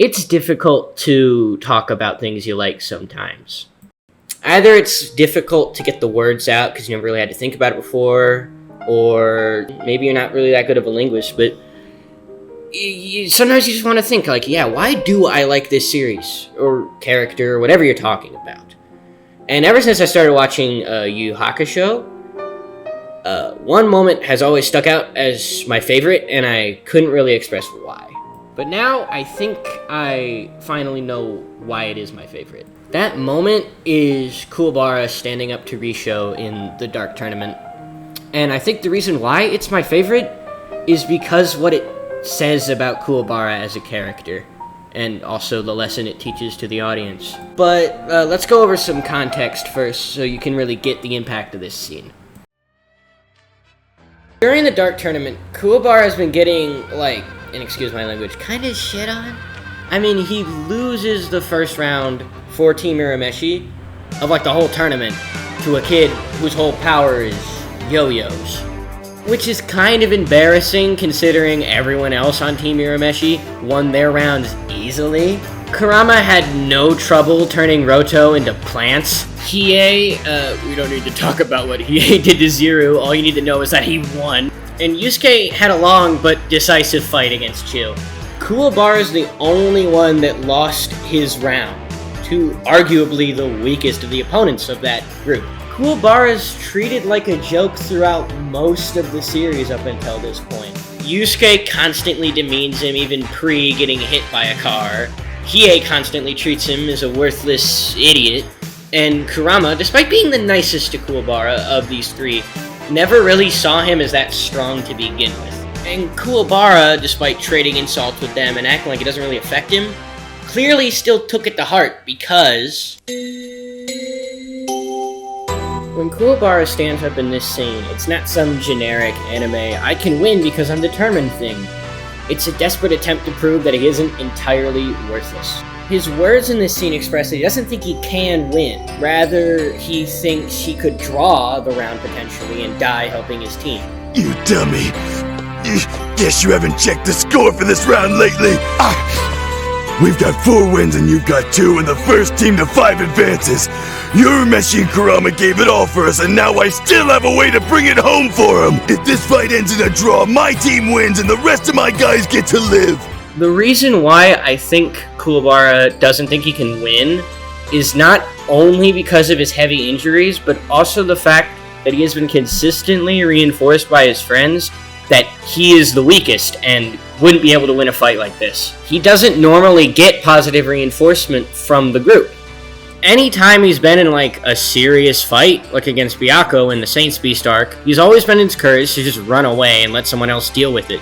it's difficult to talk about things you like sometimes. Either it's difficult to get the words out because you never really had to think about it before, or maybe you're not really that good of a linguist, but sometimes you just want to think, like, yeah, why do I like this series, or character, or whatever you're talking about? And ever since I started watching Yu Yu Hakusho, one moment has always stuck out as my favorite, and I couldn't really express why. But now I think I finally know why it is my favorite. That moment is Kuwabara standing up to Risho in the Dark Tournament. And I think the reason why it's my favorite is because what it says about Kuwabara as a character, and also the lesson it teaches to the audience. But let's go over some context first so you can really get the impact of this scene. During the Dark Tournament, Kuwabara has been getting, like, and excuse my language, kind of shit on. I mean, he loses the first round for Team Urameshi of, like, the whole tournament to a kid whose whole power is yo-yos. Which is kind of embarrassing considering everyone else on Team Urameshi won their rounds easily. Kurama had no trouble turning Roto into plants. Hiei, we don't need to talk about what Hiei did to Zero, all you need to know is that he won. And Yusuke had a long but decisive fight against Chill. Kuwabara's the only one that lost his round to arguably the weakest of the opponents of that group. Kuwabara's treated like a joke throughout most of the series up until this point. Yusuke constantly demeans him, even pre-getting hit by a car. Hiei constantly treats him as a worthless idiot. And Kurama, despite being the nicest to Kuwabara of these three, never really saw him as that strong to begin with. And Kuwabara, despite trading insults with them and acting like it doesn't really affect him, clearly still took it to heart because when Kuwabara stands up in this scene, it's not some generic anime, I can win because I'm determined thing. It's a desperate attempt to prove that he isn't entirely worthless. His words in this scene express that he doesn't think he can win. Rather, he thinks he could draw the round potentially and die helping his team. You dummy! Guess you haven't checked the score for this round lately! We've got 4 wins and you've got 2, and the first team to 5 advances. Urameshi and Kurama gave it all for us, and now I still have a way to bring it home for them. If this fight ends in a draw, my team wins and the rest of my guys get to live. The reason why I think Kuwabara doesn't think he can win is not only because of his heavy injuries, but also the fact that he has been consistently reinforced by his friends that he is the weakest and wouldn't be able to win a fight like this. He doesn't normally get positive reinforcement from the group. Anytime he's been in like a serious fight, like against Byakuya in the Saints Beast arc, he's always been encouraged to just run away and let someone else deal with it.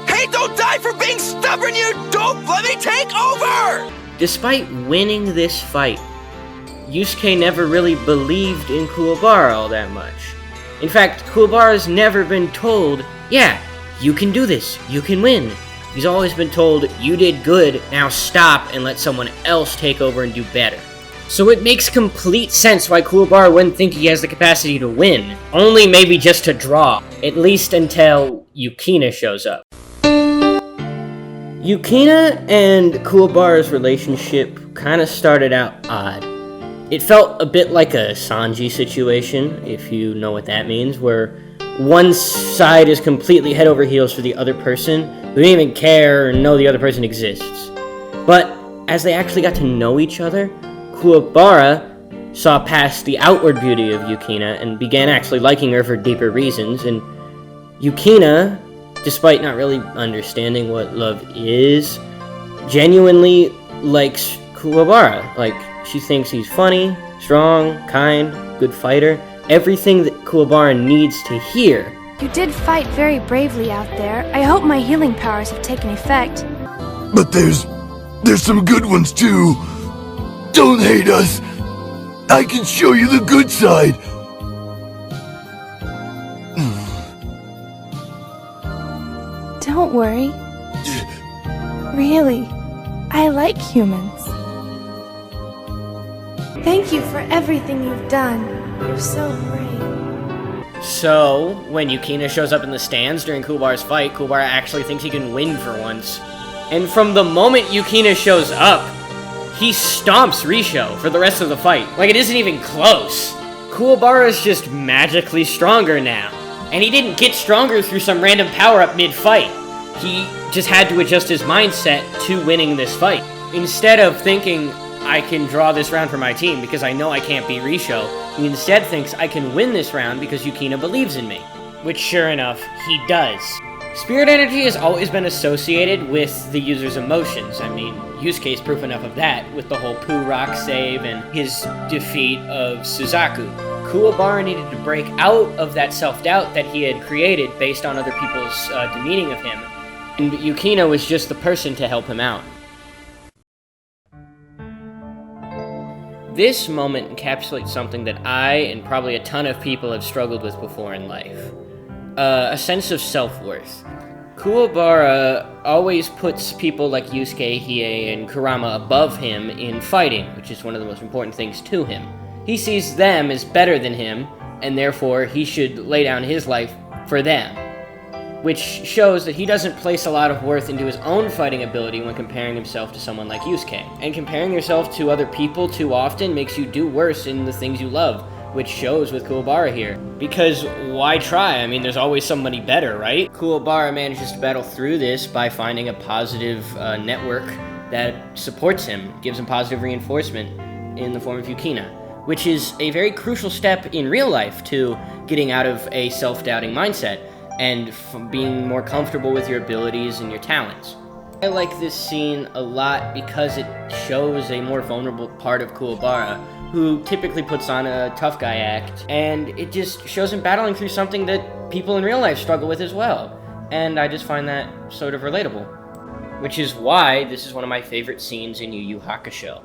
Hey, don't die for being stubborn, you dope! Let me take over! Despite winning this fight, Yusuke never really believed in Kuwabara all that much. In fact, Kuwabara's never been told, yeah, you can do this, you can win. He's always been told, you did good, now stop and let someone else take over and do better. So it makes complete sense why Kuwabara wouldn't think he has the capacity to win, only maybe just to draw, at least until Yukina shows up. Yukina and Kuwabara's relationship kind of started out odd. It felt a bit like a Sanji situation, if you know what that means, where one side is completely head over heels for the other person, who didn't even care or know the other person exists. But as they actually got to know each other, Kuwabara saw past the outward beauty of Yukina and began actually liking her for deeper reasons, and Yukina, despite not really understanding what love is, genuinely likes Kuwabara. Like, she thinks he's funny, strong, kind, good fighter, everything that Kuwabara needs to hear. You did fight very bravely out there. I hope my healing powers have taken effect. But there's some good ones too. Don't hate us. I can show you the good side. Don't worry. Really, I like humans. Thank you for everything you've done. You're so brave. So, when Yukina shows up in the stands during Kuwabara's fight, Kuwabara actually thinks he can win for once. And from the moment Yukina shows up, he stomps Risho for the rest of the fight. Like, it isn't even close. Kuwabara's just magically stronger now. And he didn't get stronger through some random power-up mid-fight. He just had to adjust his mindset to winning this fight. Instead of thinking, I can draw this round for my team because I know I can't beat Risho, he instead thinks I can win this round because Yukina believes in me. Which, sure enough, he does. Spirit energy has always been associated with the user's emotions. I mean, Yusuke's proof enough of that with the whole Poo Rock save and his defeat of Suzaku. Kuwabara needed to break out of that self-doubt that he had created based on other people's demeaning of him. And Yukina was just the person to help him out. This moment encapsulates something that I and probably a ton of people have struggled with before in life. A sense of self-worth. Kuwabara always puts people like Yusuke, Hiei, and Kurama above him in fighting, which is one of the most important things to him. He sees them as better than him, and therefore he should lay down his life for them. Which shows that he doesn't place a lot of worth into his own fighting ability when comparing himself to someone like Yusuke. And comparing yourself to other people too often makes you do worse in the things you love, which shows with Kuwabara here. Because why try? I mean, there's always somebody better, right? Kuwabara manages to battle through this by finding a positive network that supports him, gives him positive reinforcement in the form of Yukina, which is a very crucial step in real life to getting out of a self-doubting mindset and being more comfortable with your abilities and your talents. I like this scene a lot because it shows a more vulnerable part of Kuwabara, who typically puts on a tough guy act, and it just shows him battling through something that people in real life struggle with as well. And I just find that sort of relatable. Which is why this is one of my favorite scenes in Yu Yu Hakusho.